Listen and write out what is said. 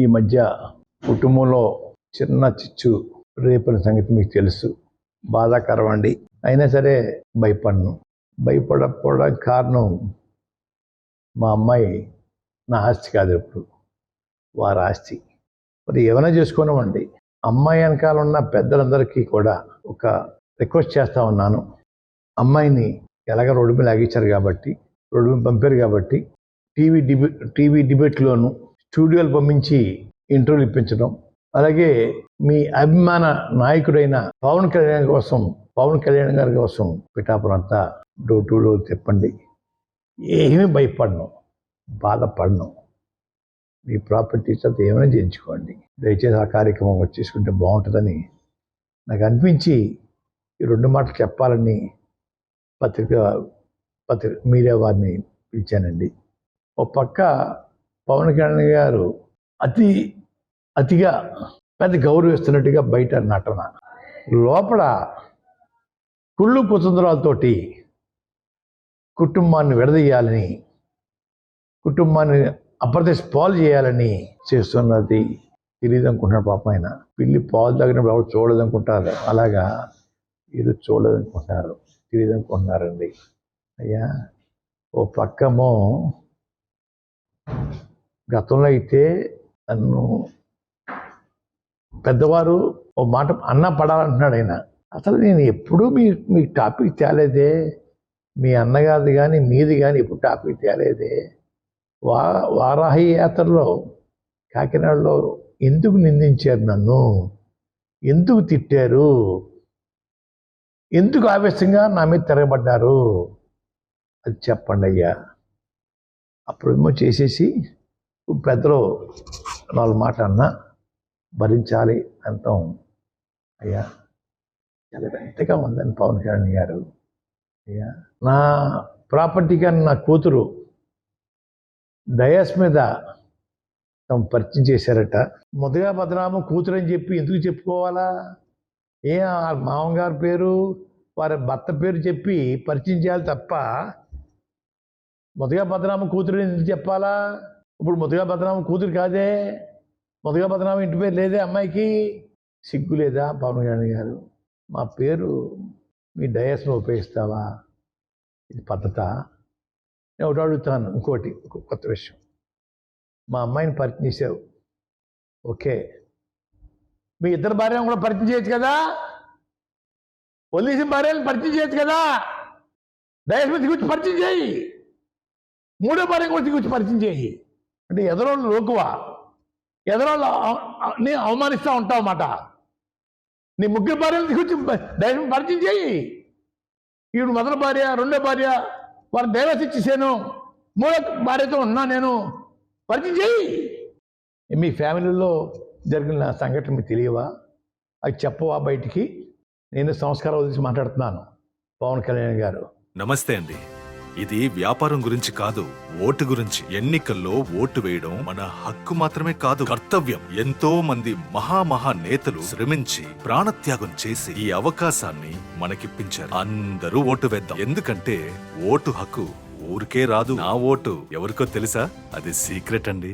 ఈ మధ్య కుటుంబంలో చిన్న చిచ్చు రేపిన సంగతి మీకు తెలుసు. బాధాకరం అండి. అయినా సరే భయపడకపోవడానికి కారణం మా అమ్మాయి నా ఆస్తి కాదు, ఇప్పుడు వారి ఆస్తి. మరి ఏమైనా చేసుకోనివ్వండి. అమ్మాయి వెనకాల ఉన్న పెద్దలందరికీ కూడా ఒక రిక్వెస్ట్ చేస్తా ఉన్నాను. అమ్మాయిని ఎలాగ రోడ్డు మీద లాగించారు కాబట్టి, రోడ్డు మీద పంపారు కాబట్టి టీవీ డిబేట్లోను స్టూడియోలు పంపించి ఇంటర్వ్యూలు ఇప్పించడం, అలాగే మీ అభిమాన నాయకుడైన పవన్ కళ్యాణ్ గారి కోసం పిఠాపురం అంతా డోర్ టు డోర్ తిప్పండి. ఏమీ భయపడను, బాధపడను. మీ ప్రాపర్టీస్ అంతా ఏమైనా చేయించుకోండి. దయచేసి ఆ కార్యక్రమం వచ్చేసుకుంటే బాగుంటుందని నాకు అనిపించి ఈ 2 మాటలు చెప్పాలని మీడియా వారిని పిలిచానండి. ఒక పక్క పవన్ కళ్యాణ్ గారు అతిగా పెద్ద గౌరవిస్తున్నట్టుగా బయట నటన, లోపల కుళ్ళు కుతంత్రాలతోటి కుటుంబాన్ని విడదీయాలని, కుటుంబాన్ని అప్రదేశ్ పాలు చేయాలని చేస్తున్నది తెలియదు అనుకుంటున్నాడు పాపం ఆయన. పిల్లి పాలు తాగినప్పుడు ఎవరు చూడదనుకుంటారు, అలాగా వీళ్ళు చూడదనుకుంటున్నారు, తెలియదు అనుకుంటున్నారండి. అయ్యా, ఓ పక్కమో గతంలో అయితే నన్ను పెద్దవారు ఓ మాట అన్న పడాలంటున్నాడు ఆయన. అసలు నేను ఎప్పుడూ మీ టాపిక్ తేలేదే, మీ అన్నగారిది కానీ మీది కానీ ఎప్పుడు టాపిక్ తేలేదే. వారాహి యాత్రలో కాకినాడలో ఎందుకు నిందించారు నన్ను, ఎందుకు తిట్టారు, ఎందుకు ఆవేశంగా నా మీద తిరగబడ్డారు, అది చెప్పండి అయ్యా. అప్పుడేమో చేసేసి పెద్దలు 4 మాటలు అన్నా భరించాలి అంటాం. అయ్యా, చాలా ఎంతగా ఉందని పవన్ కళ్యాణ్ గారు. అయ్యా, నా ప్రాపర్టీ కానీ నా కూతురు డయాస్ మీద తమ పరిచయం చేశారట. మొదగా బదనామం కూతురు అని చెప్పి ఎందుకు చెప్పుకోవాలా? మామగారి పేరు వారి భర్త పేరు చెప్పి పరిచయం చేయాలి తప్ప మొదగా బదనామం కూతురు ఎందుకు చెప్పాలా? ఇప్పుడు మొదగా బదనామం కూతురు కాదే, మొదగా బదనామం ఇంటి పేరు లేదే అమ్మాయికి. సిగ్గు లేదా పవన్ కళ్యాణ్ గారు? మా పేరు మీ డయాస్లో ఉపయోగిస్తావా? ఇది పద్ధత? నేను ఒకటి అడుగుతాను, ఇంకోటి కొత్త విషయం. మా అమ్మాయిని పరిచయం చేసావు, ఓకే, మీ ఇద్దరు భార్యను కూడా పరిచయం చేయొచ్చు కదా, వదిలేసిన భార్యను పరిచయం చేయొచ్చు కదా, డయాస్ మీద దిగుచ్చి పరిచయం చేయి, 3వ భార్య కూడా దిగుచ్చి పరిచయం చేయి. అంటే ఎదరోళ్ళు లోకువా, ఎదరోళ్ళు నీ అవమానిస్తూ ఉంటావు అన్నమాట. నీ 3 భార్యలు దిగుచ్చి డయాస్ పరిచయం చేయి. ఈవిడ మొదటి భార్య, 2వ భార్య, వారు డైవర్స్ ఇచ్చేసాను, 3వ భార్యతో ఉన్నా నేను, పరిచయం చేయి. మీ ఫ్యామిలీలో జరిగిన సంఘటన మీకు తెలియవా? అది చెప్పవా బయటికి? నేను సంస్కారం వదిలేసి మాట్లాడుతున్నాను. పవన్ కళ్యాణ్ గారు నమస్తే అండి. ఇది వ్యాపారం గురించి కాదు, ఓటు గురించి. ఎన్నికల్లో ఓటు వేయడం మన హక్కు మాత్రమే కాదు, కర్తవ్యం. ఎంతో మంది మహా నేతలు శ్రమించి ప్రాణత్యాగం చేసి ఈ అవకాశాన్ని మనకిప్పించారు. అందరూ ఓటు వేద్దాం. ఎందుకంటే ఓటు హక్కు ఊరికే రాదు. నా ఓటు ఎవరికో తెలుసా? అది సీక్రెట్ అండి.